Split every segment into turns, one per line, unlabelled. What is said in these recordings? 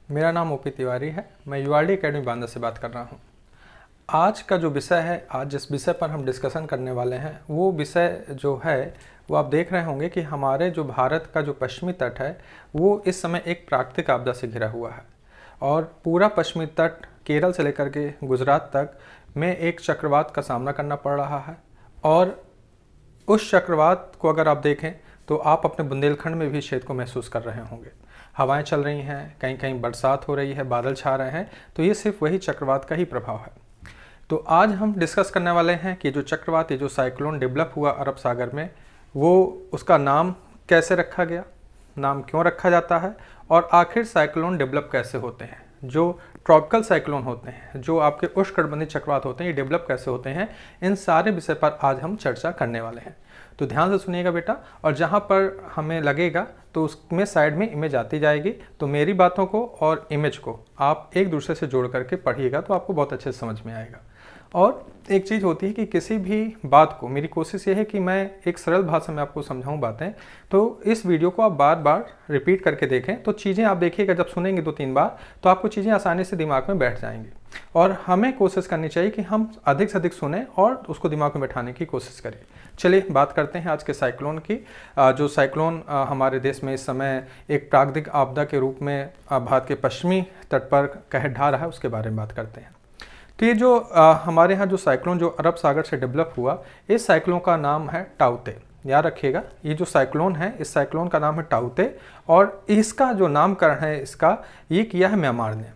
मेरा नाम ओपी तिवारी है। मैं यूआरडी एकेडमी बांदा से बात कर रहा हूँ। आज का जो विषय है, आज जिस विषय पर हम डिस्कशन करने वाले हैं वो विषय जो है वो आप देख रहे होंगे कि हमारे जो भारत का जो पश्चिमी तट है वो इस समय एक प्राकृतिक आपदा से घिरा हुआ है और पूरा पश्चिमी तट केरल से लेकर के गुजरात तक में एक चक्रवात का सामना करना पड़ रहा है। और उस चक्रवात को अगर आप देखें तो आप अपने बुंदेलखंड में भी इस क्षेत्र को महसूस कर रहे होंगे। हवाएं चल रही हैं, कहीं कहीं बरसात हो रही है, बादल छा रहे हैं, तो ये सिर्फ वही चक्रवात का ही प्रभाव है। तो आज हम डिस्कस करने वाले हैं कि जो चक्रवात, ये जो साइक्लोन डेवलप हुआ अरब सागर में, वो उसका नाम कैसे रखा गया, नाम क्यों रखा जाता है और आखिर साइक्लोन डेवलप कैसे होते हैं। जो ट्रॉपिकल साइक्लोन होते हैं, जो आपके उष्णकटिबंधीय चक्रवात होते हैं, ये डेवलप कैसे होते हैं, इन सारे विषय पर आज हम चर्चा करने वाले हैं। तो ध्यान से सुनिएगा बेटा, और जहाँ पर हमें लगेगा तो उसमें साइड में इमेज आती जाएगी, तो मेरी बातों को और इमेज को आप एक दूसरे से जोड़ करके पढ़िएगा तो आपको बहुत अच्छे से समझ में आएगा। और एक चीज़ होती है कि किसी भी बात को, मेरी कोशिश ये है कि मैं एक सरल भाषा में आपको समझाऊं बातें, तो इस वीडियो को आप बार बार रिपीट करके देखें, तो चीज़ें आप देखिएगा जब सुनेंगे 2-3 बार तो आपको चीज़ें आसानी से दिमाग में बैठ जाएंगी। और हमें कोशिश करनी चाहिए कि हम अधिक से अधिक सुने और उसको दिमाग में बैठाने की कोशिश करें। चलिए बात करते हैं आज के साइक्लोन की। जो साइक्लोन हमारे देश में इस समय एक प्राकृतिक आपदा के रूप में भारत के पश्चिमी तट पर कहर ढा रहा है, उसके बारे में बात करते हैं। तो ये जो हमारे यहाँ जो साइक्लोन जो अरब सागर से डेवलप हुआ, इस साइक्लोन का नाम है टाउते। याद रखिएगा, ये जो साइक्लोन है, इस साइक्लोन का नाम है टाउते और इसका जो नामकरण है इसका, ये किया है म्यांमार ने।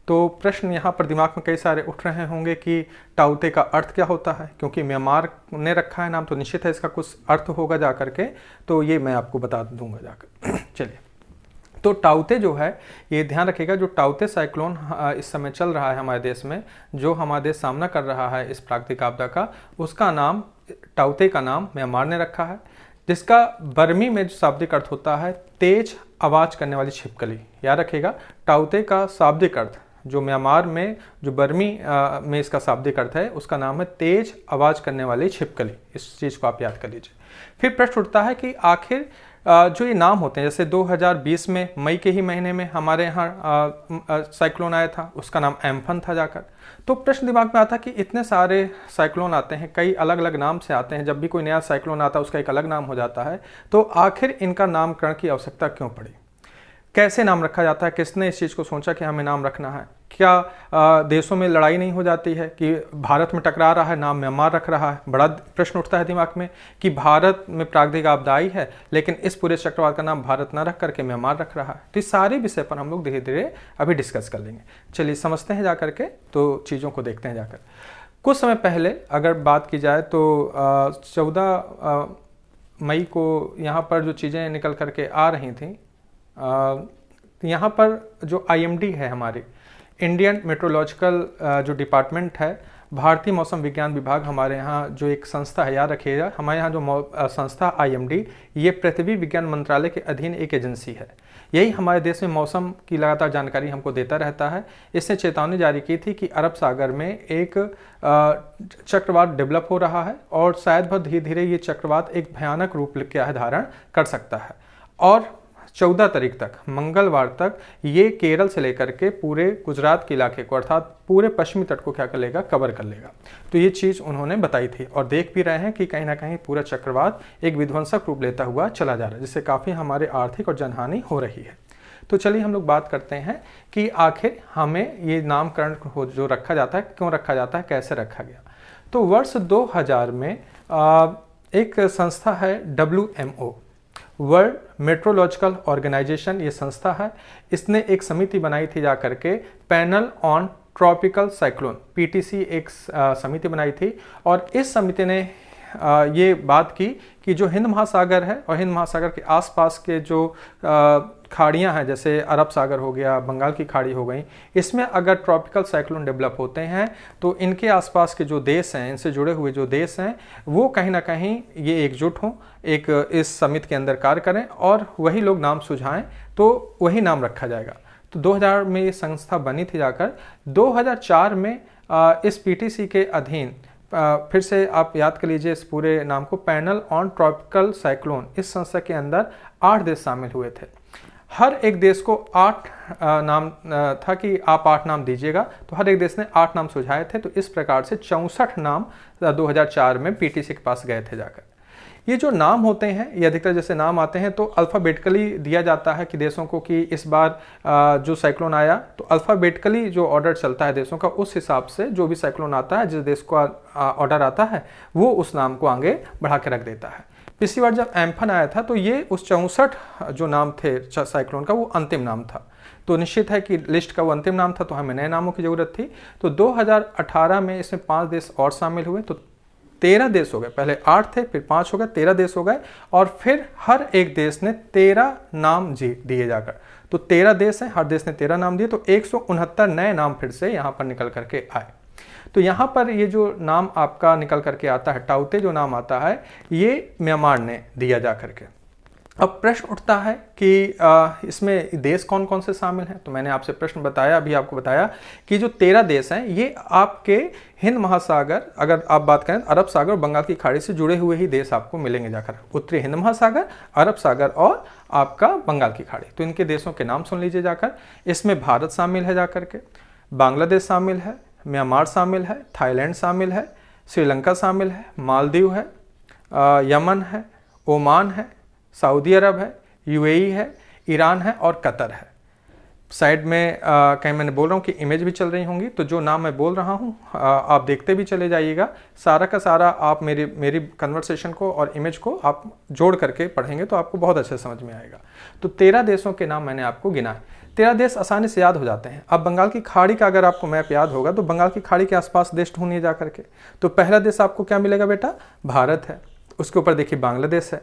तो प्रश्न यहाँ पर दिमाग में कई सारे उठ रहे होंगे कि टाउते का अर्थ क्या होता है, क्योंकि म्यांमार ने रखा है नाम तो निश्चित है इसका कुछ अर्थ होगा जा करके, तो ये मैं आपको बता दूंगा जाकर। चलिए, तो टाउते जो है, ये ध्यान रखिएगा, जो टाउते साइक्लोन इस समय चल रहा है हमारे देश में, जो हमारा देश सामना कर रहा है इस प्राकृतिक आपदा का, उसका नाम, टाउते का नाम म्यांमार ने रखा है, जिसका बर्मी में जो शाब्दिक अर्थ होता है तेज आवाज़ करने वाली छिपकली। याद रखिएगा, टाउते का शाब्दिक अर्थ जो म्यांमार में, जो बर्मी में इसका शाब्दिक अर्थ है, उसका नाम है तेज आवाज़ करने वाली छिपकली। इस चीज़ को आप याद कर लीजिए। फिर प्रश्न उठता है कि आखिर जो ये नाम होते हैं, जैसे 2020 में मई के ही महीने में हमारे यहाँ साइक्लोन आया था, उसका नाम एम्फन था जाकर। तो प्रश्न दिमाग में आता कि इतने सारे साइक्लोन आते हैं, कई अलग अलग नाम से आते हैं, जब भी कोई नया साइक्लोन आता है उसका एक अलग नाम हो जाता है, तो आखिर इनका नामकरण की आवश्यकता क्यों पड़ी, कैसे नाम रखा जाता है, किसने इस चीज़ को सोचा कि हमें नाम रखना है। क्या देशों में लड़ाई नहीं हो जाती है कि भारत में टकरा रहा है, नाम म्यांमार रख रहा है। बड़ा प्रश्न उठता है दिमाग में कि भारत में प्राकृतिक आपदा आई है लेकिन इस पूरे चक्रवात का नाम भारत ना रख करके म्यांमार रख रहा है। तो इस सारे विषय पर हम लोग धीरे धीरे अभी डिस्कस कर लेंगे। चलिए समझते हैं जाकर के, तो चीज़ों को देखते हैं जाकर। कुछ समय पहले अगर बात की जाए तो 14 मई को यहाँ पर जो चीज़ें निकल करके आ रही थी, यहाँ पर जो IMD है, हमारी इंडियन मेट्रोलॉजिकल जो डिपार्टमेंट है, भारतीय मौसम विज्ञान विभाग, हमारे यहाँ जो एक संस्था है, याद रखिएगा, हमारे यहाँ जो संस्था IMD, ये पृथ्वी विज्ञान मंत्रालय के अधीन एक एजेंसी है। यही हमारे देश में मौसम की लगातार जानकारी हमको देता रहता है। इसने चेतावनी जारी की थी कि अरब सागर में एक चक्रवात डेवलप हो रहा है और शायद बहुत धीरे धीरे ये चक्रवात एक भयानक रूप क्या धारण कर सकता है। और 14 तारीख तक, मंगलवार तक, ये केरल से लेकर के पूरे गुजरात के इलाके को, अर्थात पूरे पश्चिमी तट को क्या कर लेगा, कवर कर लेगा। तो ये चीज़ उन्होंने बताई थी और देख भी रहे हैं कि कहीं ना कहीं पूरा चक्रवात एक विध्वंसक रूप लेता हुआ चला जा रहा है, जिससे काफ़ी हमारे आर्थिक और जनहानि हो रही है। तो चलिए हम लोग बात करते हैं कि आखिर हमें ये नामकरण जो रखा जाता है, क्यों रखा जाता है, कैसे रखा गया। तो वर्ष 2000 में एक संस्था है WMO, वर्ल्ड मेट्रोलॉजिकल ऑर्गेनाइजेशन, ये संस्था है, इसने एक समिति बनाई थी जा करके, panel on tropical cyclone, PTC एक समिति बनाई थी। और इस समिति ने ये बात की कि जो हिंद महासागर है और हिंद महासागर के आसपास के जो खाड़ियाँ हैं, जैसे अरब सागर हो गया, बंगाल की खाड़ी हो गई, इसमें अगर ट्रॉपिकल साइक्लोन डेवलप होते हैं तो इनके आसपास के जो देश हैं, इनसे जुड़े हुए जो देश हैं, वो कहीं ना कहीं ये एकजुट हों, एक इस समिति के अंदर कार्य करें और वही लोग नाम सुझाएं, तो वही नाम रखा जाएगा। तो 2000 में ये संस्था बनी थी जाकर। 2004 में इस PTC के अधीन, फिर से आप याद कर लीजिए इस पूरे नाम को, पैनल ऑन ट्रॉपिकल साइक्लोन, इस संस्था के अंदर 8 देश शामिल हुए थे। हर एक देश को 8 नाम था कि आप 8 नाम दीजिएगा, तो हर एक देश ने 8 नाम सुझाए थे। तो इस प्रकार से 64 नाम 2004 में पीटीसी के पास गए थे जाकर। ये जो नाम होते हैं, ये अधिकतर जैसे नाम आते हैं तो अल्फ़ाबेटिकली दिया जाता है कि देशों को कि इस बार जो साइक्लोन आया, तो अल्फ़ाबेटिकली जो ऑर्डर चलता है देशों का, उस हिसाब से जो भी साइक्लोन आता है, जिस देश का ऑर्डर आता है, वो उस नाम को आगे बढ़ा के रख देता है। पिछली बार जब एम्फन आया था तो ये उस 64 जो नाम थे साइक्लोन का, वो अंतिम नाम था। तो निश्चित है कि लिस्ट का वो अंतिम नाम था, तो हमें नए नामों की ज़रूरत थी। तो 2018 में इसमें 5 देश और शामिल हुए, तो 13 देश हो गए। पहले 8 थे, फिर 5 हो गए, 13 देश हो गए, और फिर हर एक देश ने 13 नाम दिए जाकर। तो 13 देश हैं, हर देश ने 13 नाम दिए, तो 169 नए नाम फिर से यहाँ पर निकल करके आए। तो यहाँ पर ये जो नाम आपका निकल करके आता है, टाउते जो नाम आता है, ये म्यांमार ने दिया जा करके। अब प्रश्न उठता है कि इसमें देश कौन कौन से शामिल हैं। तो मैंने आपसे प्रश्न बताया, अभी आपको बताया कि जो 13 देश हैं, ये आपके हिंद महासागर, अगर आप बात करें अरब सागर और बंगाल की खाड़ी से जुड़े हुए ही देश आपको मिलेंगे जाकर। उत्तरी हिंद महासागर, अरब सागर और आपका बंगाल की खाड़ी, तो इनके देशों के नाम सुन लीजिए जाकर। इसमें भारत शामिल है जाकर के, बांग्लादेश शामिल है, म्यांमार शामिल है, थाईलैंड शामिल है, श्रीलंका शामिल है, मालदीव है, यमन है, ओमान है, सऊदी अरब है, यूएई है, ईरान है और कतर है। साइड में कहीं मैंने बोल रहा हूँ कि इमेज भी चल रही होंगी, तो जो नाम मैं बोल रहा हूँ आप देखते भी चले जाइएगा। सारा का सारा आप मेरी कन्वर्सेशन को और इमेज को आप जोड़ करके पढ़ेंगे तो आपको बहुत अच्छे समझ में आएगा। तो 13 देशों के नाम मैंने आपको गिनाए। 13 देश आसानी से याद हो जाते हैं। अब बंगाल की खाड़ी का अगर आपको मैप याद होगा तो बंगाल की खाड़ी के आसपास देश ढूंढिए जा करके। तो पहला देश आपको क्या मिलेगा बेटा? भारत है। उसके ऊपर देखिए बांग्लादेश है,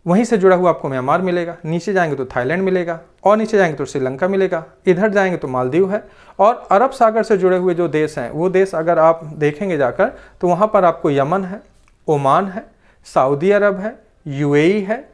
वहीं से जुड़ा हुआ आपको म्यांमार मिलेगा। नीचे जाएंगे तो थाईलैंड मिलेगा, और नीचे जाएंगे तो श्रीलंका मिलेगा, इधर जाएंगे तो मालदीव है। और अरब सागर से जुड़े हुए जो देश हैं, वो देश अगर आप देखेंगे जाकर तो वहाँ पर आपको यमन है, ओमान है, सऊदी अरब है, यूएई है,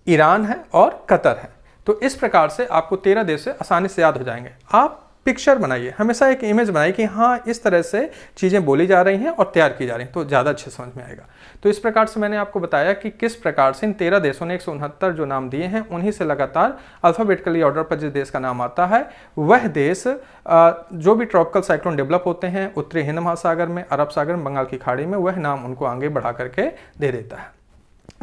ईरान है और कतर है। तो इस प्रकार से आपको 13 देश से आसानी से याद हो जाएंगे। आप पिक्चर बनाइए, हमेशा एक इमेज बनाइए कि हाँ इस तरह से चीज़ें बोली जा रही हैं और तैयार की जा रही हैं, तो ज़्यादा अच्छे समझ में आएगा। तो इस प्रकार से मैंने आपको बताया कि किस प्रकार से इन 13 देशों ने 169 जो नाम दिए हैं, उन्हीं से लगातार अल्फ़ाबेटिकली ऑर्डर पर जिस देश का नाम आता है, वह देश जो भी ट्रॉपिकल साइक्लोन डेवलप होते हैं उत्तरी हिंद महासागर में, अरब सागर में, बंगाल की खाड़ी में, वह नाम उनको आगे बढ़ा करके दे देता है।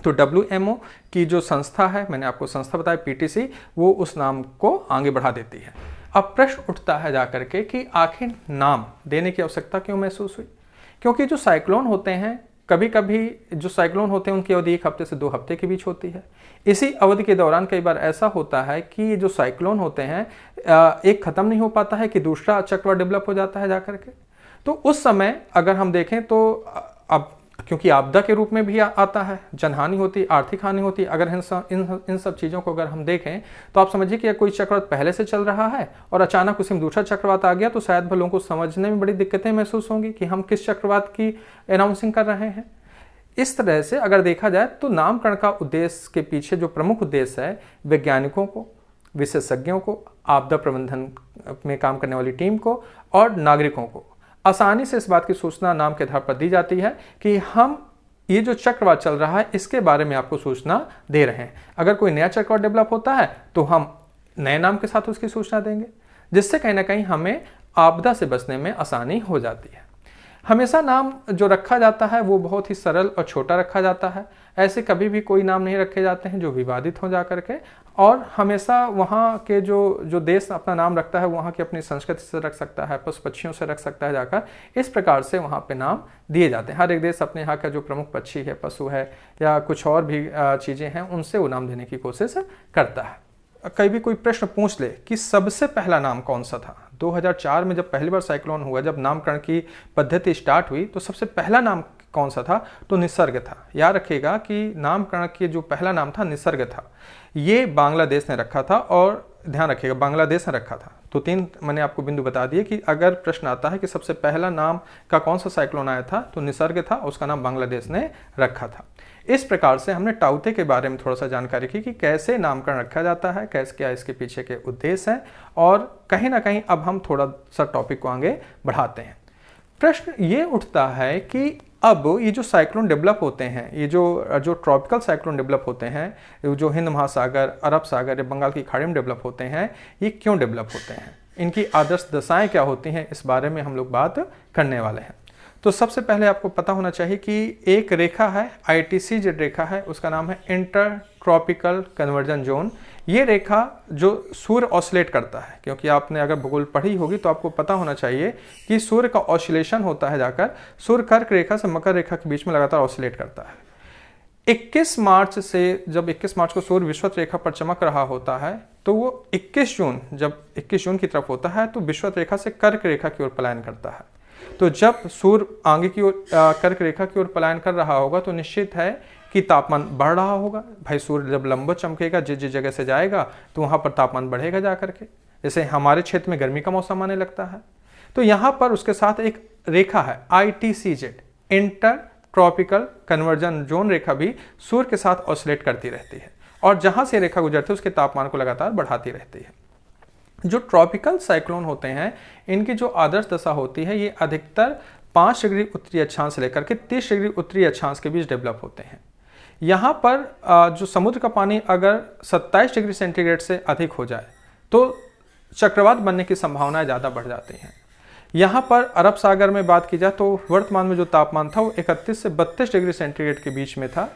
तो WMO की जो संस्था है, मैंने आपको संस्था बताया PTC, वो उस नाम को आगे बढ़ा देती है। अब प्रश्न उठता है जाकर के कि आखिर नाम देने की आवश्यकता क्यों महसूस हुई? क्योंकि जो साइक्लोन होते हैं, कभी कभी जो साइक्लोन होते हैं उनकी अवधि 1 हफ्ते से 2 हफ्ते के बीच होती है। इसी अवधि के दौरान कई बार ऐसा होता है कि जो साइक्लोन होते हैं, एक खत्म नहीं हो पाता है कि दूसरा चक्रवात डेवलप हो जाता है जाकर के। तो उस समय अगर हम देखें तो अब क्योंकि आपदा के रूप में भी आता है, जनहानि होती है, आर्थिक हानि होती है। अगर इन सब चीज़ों को अगर हम देखें तो आप समझिए कि कोई चक्रवात पहले से चल रहा है और अचानक उसी में दूसरा चक्रवात आ गया, तो शायद लोगों को समझने में बड़ी दिक्कतें महसूस होंगी कि हम किस चक्रवात की अनाउंसिंग कर रहे हैं। इस तरह से अगर देखा जाए तो नामकरण का उद्देश्य के पीछे जो प्रमुख उद्देश्य है, वैज्ञानिकों को, विशेषज्ञों को, आपदा प्रबंधन में काम करने वाली टीम को और नागरिकों को आसानी से इस बात की सूचना नाम के आधार पर दी जाती है कि हम ये जो चक्रवात चल रहा है इसके बारे में आपको सूचना दे रहे हैं। अगर कोई नया चक्रवात डेवलप होता है तो हम नए नाम के साथ उसकी सूचना देंगे, जिससे कहीं ना कहीं हमें आपदा से बचने में आसानी हो जाती है। हमेशा नाम जो रखा जाता है वो बहुत ही सरल और छोटा रखा जाता है। ऐसे कभी भी कोई नाम नहीं रखे जाते हैं जो विवादित हो जा करके, और हमेशा वहाँ के जो देश अपना नाम रखता है वहाँ की अपनी संस्कृति से रख सकता है, पशु पक्षियों से रख सकता है जाकर। इस प्रकार से वहाँ पे नाम दिए जाते हैं। हर एक देश अपने यहाँ का जो प्रमुख पक्षी है, पशु है या कुछ और भी चीज़ें हैं, उनसे वो नाम देने की कोशिश करता है। कभी भी कोई प्रश्न पूछ ले कि सबसे पहला नाम कौन सा था, 2004 में जब पहली बार साइक्लोन हुआ, जब नामकरण की पद्धति स्टार्ट हुई तो सबसे पहला नाम कौन सा था? तो निसर्ग था। याद रखिएगा कि नामकरण के जो पहला नाम था निसर्ग था। ये बांग्लादेश ने रखा था, और ध्यान रखिएगा बांग्लादेश ने रखा था। तो 3 मैंने आपको बिंदु बता दिए कि अगर प्रश्न आता है कि सबसे पहला नाम का कौन सा साइक्लोन आया था, तो निसर्ग था, उसका नाम बांग्लादेश ने रखा था। इस प्रकार से हमने टाउते के बारे में थोड़ा सा जानकारी की कि कैसे नामकरण रखा जाता है, कैसे क्या इसके पीछे के उद्देश्य हैं, और कहीं ना कहीं अब हम थोड़ा सा टॉपिक को आगे बढ़ाते हैं। प्रश्न ये उठता है कि अब ये जो साइक्लोन डेवलप होते हैं, ये जो ट्रॉपिकल साइक्लोन डेवलप होते हैं, जो हिंद महासागर, अरब सागर या बंगाल की खाड़ी में डेवलप होते हैं, ये क्यों डेवलप होते हैं, इनकी आदर्श दशाएं क्या होती हैं, इस बारे में हम लोग बात करने वाले हैं। तो सबसे पहले आपको पता होना चाहिए कि एक रेखा है, ITCZ रेखा है, उसका नाम है इंटर ट्रॉपिकल कन्वर्जन जोन। ये रेखा जो सूर्य ऑसिलेट करता है, क्योंकि आपने अगर भूगोल पढ़ी होगी तो आपको पता होना चाहिए कि सूर्य का ऑसिलेशन होता है, जाकर सूर्य कर्क रेखा से मकर रेखा के बीच में लगातार ऑसिलेट करता है। 21 मार्च से, जब 21 मार्च को सूर्य विषुवत रेखा पर चमक रहा होता है, तो वो 21 जून, जब 21 जून की तरफ होता है तो विषुवत रेखा से कर्क रेखा की ओर पलायन करता है। तो जब सूर्य आगे की ओर कर्क रेखा की ओर पलायन कर रहा होगा तो निश्चित है कि तापमान बढ़ रहा होगा। भाई सूर्य जब लंबवत चमकेगा, जिस जिस जगह से जाएगा तो वहां पर तापमान बढ़ेगा जाकर के। जैसे हमारे क्षेत्र में गर्मी का मौसम आने लगता है, तो यहाँ पर उसके साथ एक रेखा है ITCZ, inter tropical convergence zone रेखा भी सूर्य के साथ ऑसिलेट करती रहती है, और जहां से रेखा गुजरती है उसके तापमान को लगातार बढ़ाती रहती है। जो ट्रॉपिकल साइक्लोन होते हैं, इनकी जो आदर्श दशा होती है, ये अधिकतर 5 डिग्री उत्तरी अक्षांश से लेकर के 30 डिग्री उत्तरी अक्षांश के बीच डेवलप होते हैं। यहाँ पर जो समुद्र का पानी अगर 27 डिग्री सेंटीग्रेड से अधिक हो जाए तो चक्रवात बनने की संभावनाएं ज़्यादा बढ़ जाती हैं। यहाँ पर अरब सागर में बात की जाए तो वर्तमान में जो तापमान था वो 31 से 32 डिग्री सेंटीग्रेड के बीच में था,